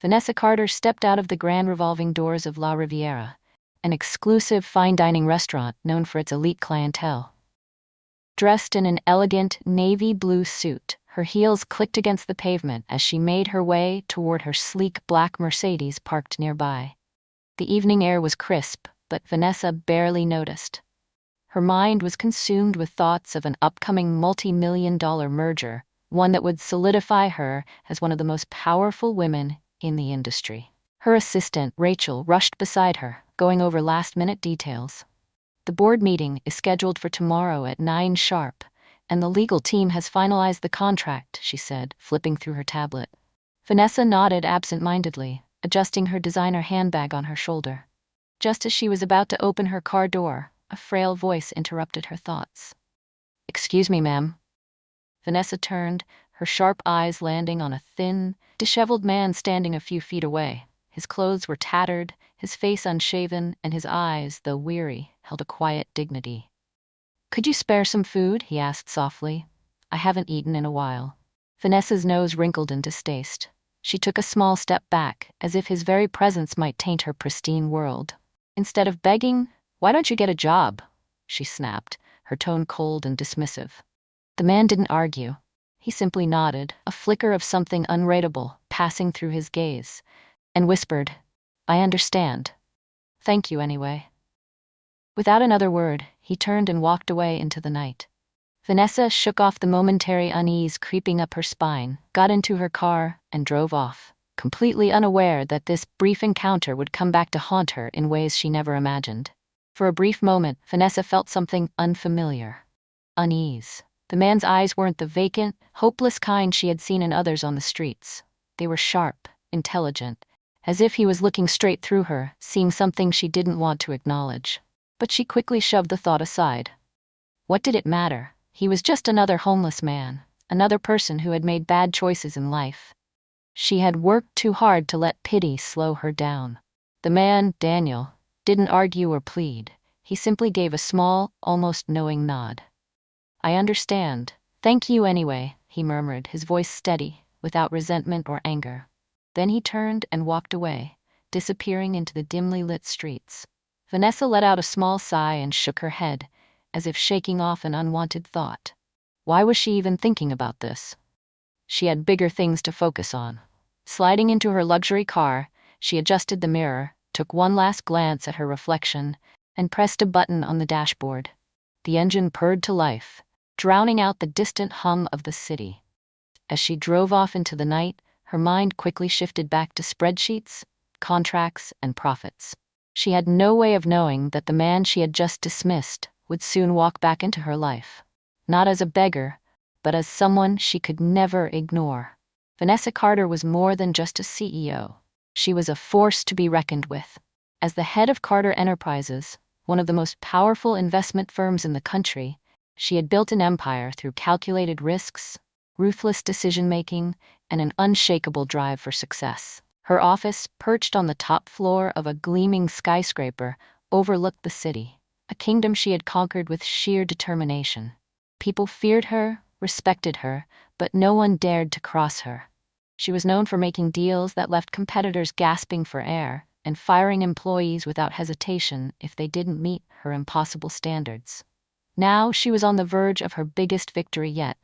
Vanessa Carter stepped out of the grand revolving doors of La Riviera, an exclusive fine dining restaurant known for its elite clientele. Dressed in an elegant navy blue suit, her heels clicked against the pavement as she made her way toward her sleek black Mercedes parked nearby. The evening air was crisp, but Vanessa barely noticed. Her mind was consumed with thoughts of an upcoming multi-million-dollar merger, one that would solidify her as one of the most powerful women in the industry. Her assistant, Rachel, rushed beside her, going over last-minute details. The board meeting is scheduled for tomorrow at 9 sharp, and the legal team has finalized the contract, she said, flipping through her tablet. Vanessa nodded absent-mindedly, adjusting her designer handbag on her shoulder. Just as she was about to open her car door, a frail voice interrupted her thoughts. "Excuse me, ma'am." Vanessa turned, her sharp eyes landing on a thin, disheveled man standing a few feet away. His clothes were tattered, his face unshaven, and his eyes, though weary, held a quiet dignity. "Could you spare some food?" he asked softly. "I haven't eaten in a while." Vanessa's nose wrinkled in distaste. She took a small step back, as if his very presence might taint her pristine world. Instead of begging, "Why don't you get a job?" she snapped, her tone cold and dismissive. The man didn't argue. He simply nodded, a flicker of something unreadable passing through his gaze, and whispered, "I understand. Thank you anyway." Without another word, he turned and walked away into the night. Vanessa shook off the momentary unease creeping up her spine, got into her car, and drove off, completely unaware that this brief encounter would come back to haunt her in ways she never imagined. For a brief moment, Vanessa felt something unfamiliar. Unease. The man's eyes weren't the vacant, hopeless kind she had seen in others on the streets. They were sharp, intelligent, as if he was looking straight through her, seeing something she didn't want to acknowledge. But she quickly shoved the thought aside. What did it matter? He was just another homeless man, another person who had made bad choices in life. She had worked too hard to let pity slow her down. The man, Daniel, didn't argue or plead. He simply gave a small, almost knowing nod. "I understand. Thank you anyway," he murmured, his voice steady, without resentment or anger. Then he turned and walked away, disappearing into the dimly lit streets. Vanessa let out a small sigh and shook her head, as if shaking off an unwanted thought. Why was she even thinking about this? She had bigger things to focus on. Sliding into her luxury car, she adjusted the mirror, took one last glance at her reflection, and pressed a button on the dashboard. The engine purred to life, drowning out the distant hum of the city. As she drove off into the night, her mind quickly shifted back to spreadsheets, contracts, and profits. She had no way of knowing that the man she had just dismissed would soon walk back into her life. Not as a beggar, but as someone she could never ignore. Vanessa Carter was more than just a CEO. She was a force to be reckoned with. As the head of Carter Enterprises, one of the most powerful investment firms in the country, she had built an empire through calculated risks, ruthless decision-making, and an unshakable drive for success. Her office, perched on the top floor of a gleaming skyscraper, overlooked the city, a kingdom she had conquered with sheer determination. People feared her, respected her, but no one dared to cross her. She was known for making deals that left competitors gasping for air and firing employees without hesitation if they didn't meet her impossible standards. Now she was on the verge of her biggest victory yet.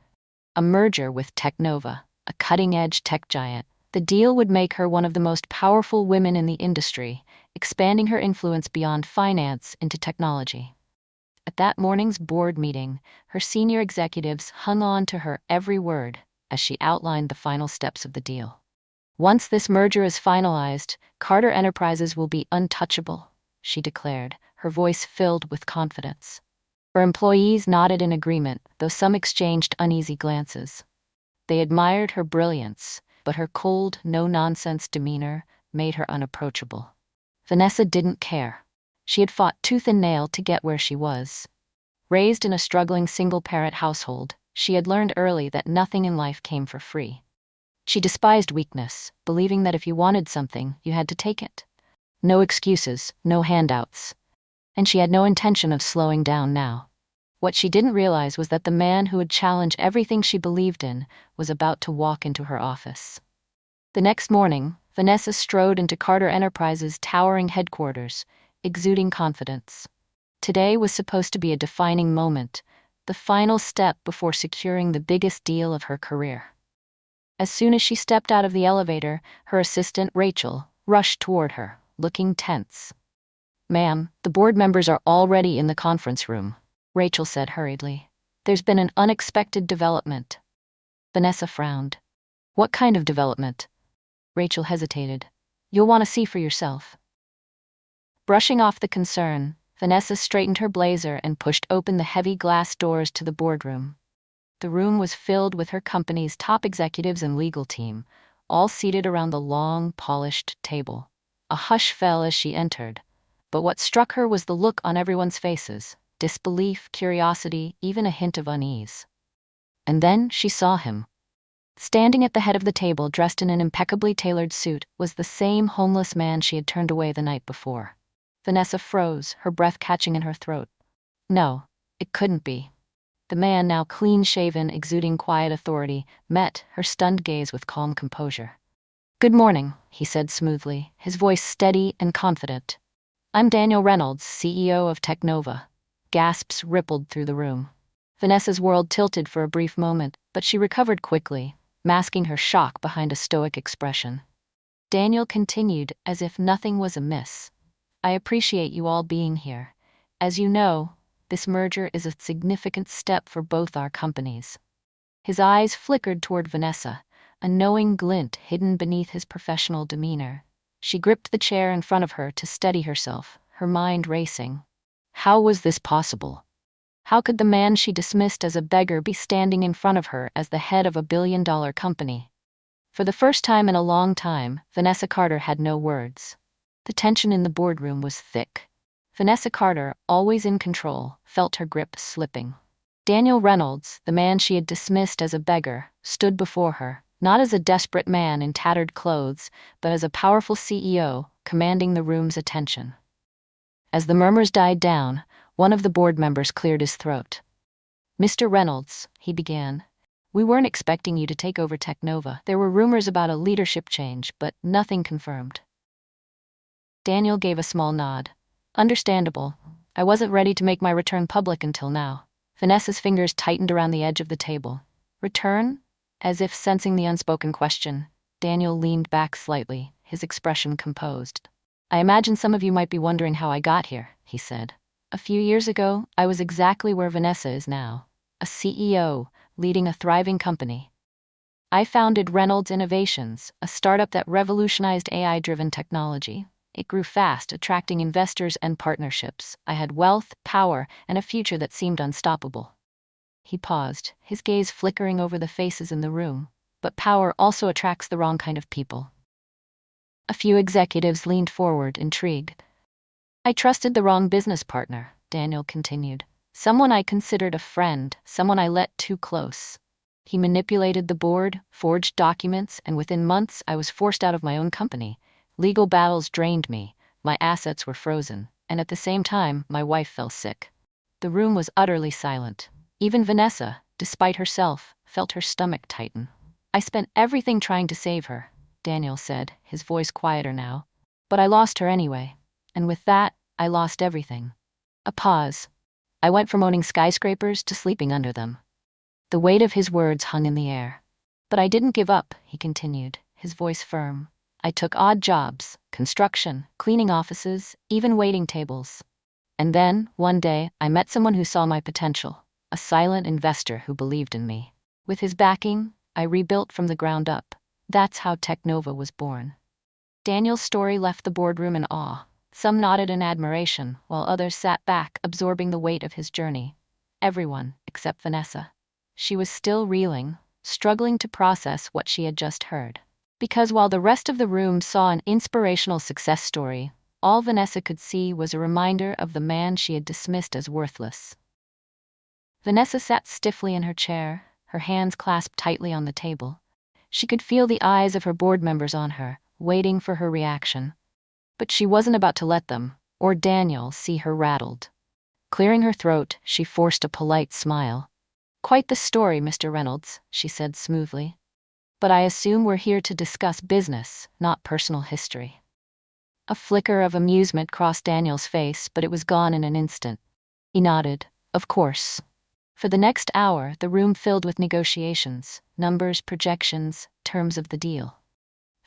A merger with Technova, a cutting-edge tech giant. The deal would make her one of the most powerful women in the industry, expanding her influence beyond finance into technology. At that morning's board meeting, her senior executives hung on to her every word as she outlined the final steps of the deal. "Once this merger is finalized, Carter Enterprises will be untouchable," she declared, her voice filled with confidence. Her employees nodded in agreement, though some exchanged uneasy glances. They admired her brilliance, but her cold, no-nonsense demeanor made her unapproachable. Vanessa didn't care. She had fought tooth and nail to get where she was. Raised in a struggling single-parent household, she had learned early that nothing in life came for free. She despised weakness, believing that if you wanted something, you had to take it. No excuses, no handouts. And she had no intention of slowing down now. What she didn't realize was that the man who would challenge everything she believed in was about to walk into her office. The next morning, Vanessa strode into Carter Enterprises' towering headquarters, exuding confidence. Today was supposed to be a defining moment, the final step before securing the biggest deal of her career. As soon as she stepped out of the elevator, her assistant, Rachel, rushed toward her, looking tense. "Ma'am, the board members are already in the conference room," Rachel said hurriedly. "There's been an unexpected development." Vanessa frowned. "What kind of development?" Rachel hesitated. "You'll want to see for yourself." Brushing off the concern, Vanessa straightened her blazer and pushed open the heavy glass doors to the boardroom. The room was filled with her company's top executives and legal team, all seated around the long, polished table. A hush fell as she entered, but what struck her was the look on everyone's faces: disbelief, curiosity, even a hint of unease. And then she saw him. Standing at the head of the table, dressed in an impeccably tailored suit, was the same homeless man she had turned away the night before. Vanessa froze, her breath catching in her throat. No, it couldn't be. The man, now clean-shaven, exuding quiet authority, met her stunned gaze with calm composure. "Good morning," he said smoothly, his voice steady and confident. "I'm Daniel Reynolds, CEO of Technova." Gasps rippled through the room. Vanessa's world tilted for a brief moment, but she recovered quickly, masking her shock behind a stoic expression. Daniel continued as if nothing was amiss. "I appreciate you all being here. As you know, this merger is a significant step for both our companies." His eyes flickered toward Vanessa, a knowing glint hidden beneath his professional demeanor. She gripped the chair in front of her to steady herself, her mind racing. How was this possible? How could the man she dismissed as a beggar be standing in front of her as the head of a billion-dollar company? For the first time in a long time, Vanessa Carter had no words. The tension in the boardroom was thick. Vanessa Carter, always in control, felt her grip slipping. Daniel Reynolds, the man she had dismissed as a beggar, stood before her, not as a desperate man in tattered clothes, but as a powerful CEO, commanding the room's attention. As the murmurs died down, one of the board members cleared his throat. "Mr. Reynolds," he began, "we weren't expecting you to take over Technova. There were rumors about a leadership change, but nothing confirmed." Daniel gave a small nod. "Understandable. I wasn't ready to make my return public until now." Vanessa's fingers tightened around the edge of the table. "Return?" As if sensing the unspoken question, Daniel leaned back slightly, his expression composed. "I imagine some of you might be wondering how I got here," he said. "A few years ago, I was exactly where Vanessa is now, a CEO, leading a thriving company. I founded Reynolds Innovations, a startup that revolutionized AI-driven technology. It grew fast, attracting investors and partnerships. I had wealth, power, and a future that seemed unstoppable." He paused, his gaze flickering over the faces in the room. "But power also attracts the wrong kind of people." A few executives leaned forward, intrigued. "I trusted the wrong business partner," Daniel continued. "Someone I considered a friend, someone I let too close. He manipulated the board, forged documents, and within months I was forced out of my own company. Legal battles drained me, my assets were frozen, and at the same time, my wife fell sick." The room was utterly silent. Even Vanessa, despite herself, felt her stomach tighten. "I spent everything trying to save her," Daniel said, his voice quieter now. "But I lost her anyway. And with that, I lost everything." A pause. "I went from owning skyscrapers to sleeping under them." The weight of his words hung in the air. "But I didn't give up," he continued, his voice firm. "I took odd jobs, construction, cleaning offices, even waiting tables. And then, one day, I met someone who saw my potential, a silent investor who believed in me. With his backing, I rebuilt from the ground up. That's how Technova was born." Daniel's story left the boardroom in awe. Some nodded in admiration, while others sat back, absorbing the weight of his journey. Everyone, except Vanessa. She was still reeling, struggling to process what she had just heard. Because while the rest of the room saw an inspirational success story, all Vanessa could see was a reminder of the man she had dismissed as worthless. Vanessa sat stiffly in her chair, her hands clasped tightly on the table. She could feel the eyes of her board members on her, waiting for her reaction. But she wasn't about to let them, or Daniel, see her rattled. Clearing her throat, she forced a polite smile. "Quite the story, Mr. Reynolds," she said smoothly. But I assume we're here to discuss business, not personal history. A flicker of amusement crossed Daniel's face, but it was gone in an instant. He nodded. Of course. For the next hour, the room filled with negotiations, numbers, projections, terms of the deal.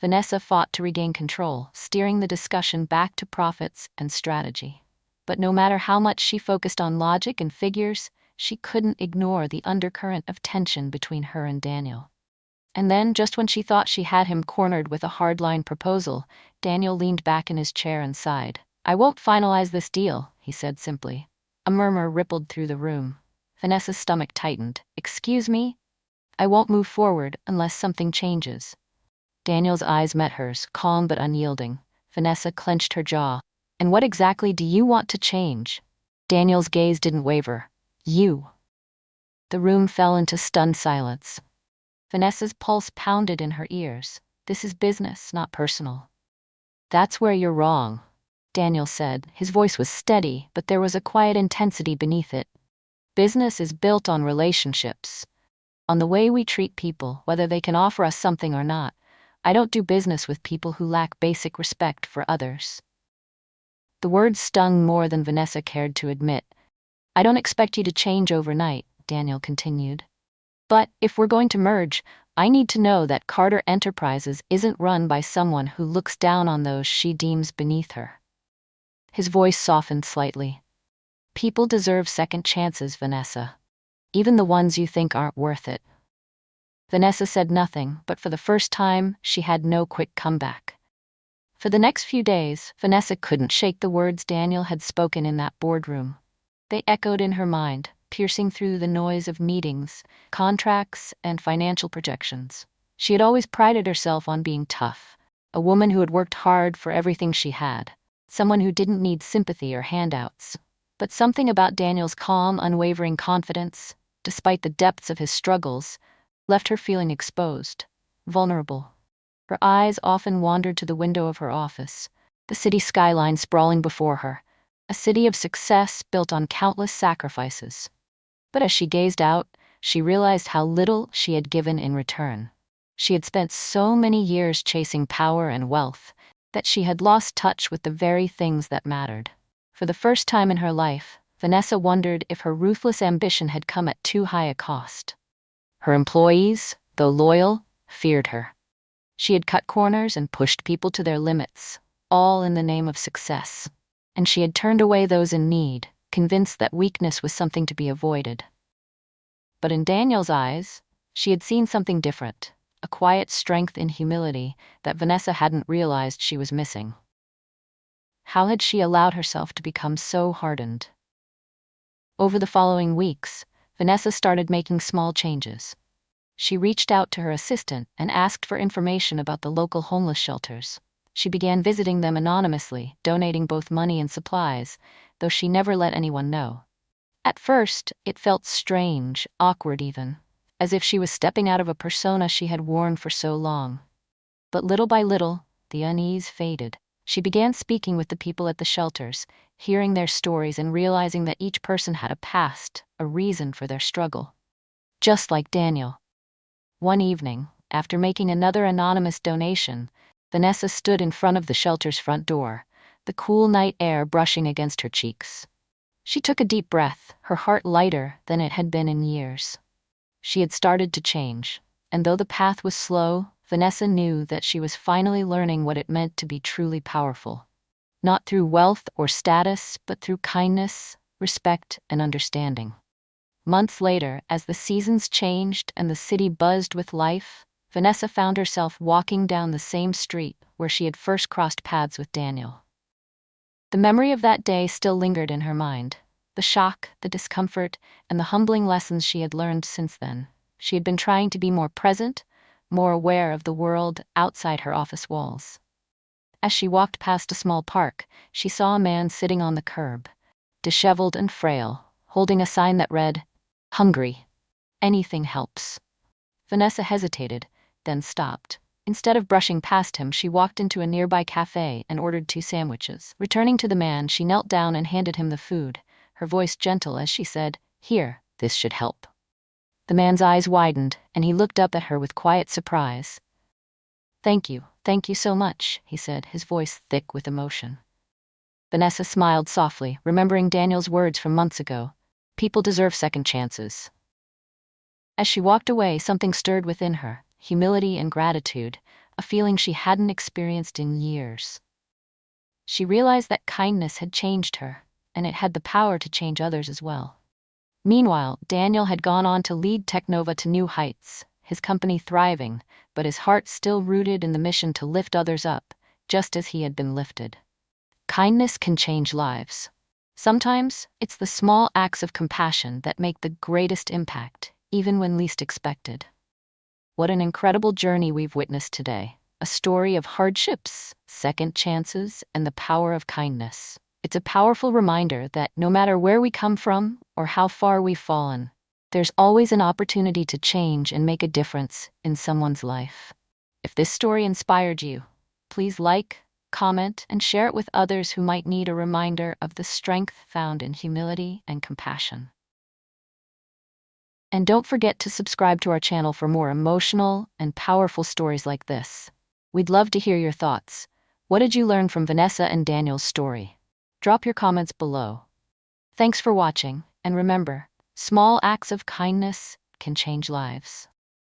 Vanessa fought to regain control, steering the discussion back to profits and strategy. But no matter how much she focused on logic and figures, she couldn't ignore the undercurrent of tension between her and Daniel. And then, just when she thought she had him cornered with a hardline proposal, Daniel leaned back in his chair and sighed. I won't finalize this deal, he said simply. A murmur rippled through the room. Vanessa's stomach tightened. Excuse me? I won't move forward unless something changes. Daniel's eyes met hers, calm but unyielding. Vanessa clenched her jaw. And what exactly do you want to change? Daniel's gaze didn't waver. You. The room fell into stunned silence. Vanessa's pulse pounded in her ears. This is business, not personal. That's where you're wrong, Daniel said. His voice was steady, but there was a quiet intensity beneath it. Business is built on relationships, on the way we treat people, whether they can offer us something or not. I don't do business with people who lack basic respect for others. The words stung more than Vanessa cared to admit. I don't expect you to change overnight, Daniel continued. But if we're going to merge, I need to know that Carter Enterprises isn't run by someone who looks down on those she deems beneath her. His voice softened slightly. People deserve second chances, Vanessa. Even the ones you think aren't worth it. Vanessa said nothing, but for the first time, she had no quick comeback. For the next few days, Vanessa couldn't shake the words Daniel had spoken in that boardroom. They echoed in her mind, piercing through the noise of meetings, contracts, and financial projections. She had always prided herself on being tough, a woman who had worked hard for everything she had, someone who didn't need sympathy or handouts. But something about Daniel's calm, unwavering confidence, despite the depths of his struggles, left her feeling exposed, vulnerable. Her eyes often wandered to the window of her office, the city skyline sprawling before her, a city of success built on countless sacrifices. But as she gazed out, she realized how little she had given in return. She had spent so many years chasing power and wealth that she had lost touch with the very things that mattered. For the first time in her life, Vanessa wondered if her ruthless ambition had come at too high a cost. Her employees, though loyal, feared her. She had cut corners and pushed people to their limits, all in the name of success. And she had turned away those in need, convinced that weakness was something to be avoided. But in Daniel's eyes, she had seen something different, a quiet strength in humility that Vanessa hadn't realized she was missing. How had she allowed herself to become so hardened? Over the following weeks, Vanessa started making small changes. She reached out to her assistant and asked for information about the local homeless shelters. She began visiting them anonymously, donating both money and supplies, though she never let anyone know. At first, it felt strange, awkward even, as if she was stepping out of a persona she had worn for so long. But little by little, the unease faded. She began speaking with the people at the shelters, hearing their stories and realizing that each person had a past, a reason for their struggle. Just like Daniel. One evening, after making another anonymous donation, Vanessa stood in front of the shelter's front door, the cool night air brushing against her cheeks. She took a deep breath, her heart lighter than it had been in years. She had started to change, and though the path was slow, Vanessa knew that she was finally learning what it meant to be truly powerful. Not through wealth or status, but through kindness, respect, and understanding. Months later, as the seasons changed and the city buzzed with life, Vanessa found herself walking down the same street where she had first crossed paths with Daniel. The memory of that day still lingered in her mind. The shock, the discomfort, and the humbling lessons she had learned since then. She had been trying to be more present, more aware of the world outside her office walls. As she walked past a small park, she saw a man sitting on the curb, disheveled and frail, holding a sign that read, "Hungry. Anything helps." Vanessa hesitated, then stopped. Instead of brushing past him, she walked into a nearby cafe and ordered 2 sandwiches. Returning to the man, she knelt down and handed him the food, her voice gentle as she said, "Here, this should help." The man's eyes widened, and he looked up at her with quiet surprise. Thank you so much, he said, his voice thick with emotion. Vanessa smiled softly, remembering Daniel's words from months ago. People deserve second chances. As she walked away, something stirred within her, humility and gratitude, a feeling she hadn't experienced in years. She realized that kindness had changed her, and it had the power to change others as well. Meanwhile, Daniel had gone on to lead Technova to new heights, his company thriving, but his heart still rooted in the mission to lift others up, just as he had been lifted. Kindness can change lives. Sometimes, it's the small acts of compassion that make the greatest impact, even when least expected. What an incredible journey we've witnessed today. A story of hardships, second chances, and the power of kindness. It's a powerful reminder that no matter where we come from or how far we've fallen, there's always an opportunity to change and make a difference in someone's life. If this story inspired you, please like, comment, and share it with others who might need a reminder of the strength found in humility and compassion. And don't forget to subscribe to our channel for more emotional and powerful stories like this. We'd love to hear your thoughts. What did you learn from Vanessa and Daniel's story? Drop your comments below. Thanks for watching, and remember, small acts of kindness can change lives.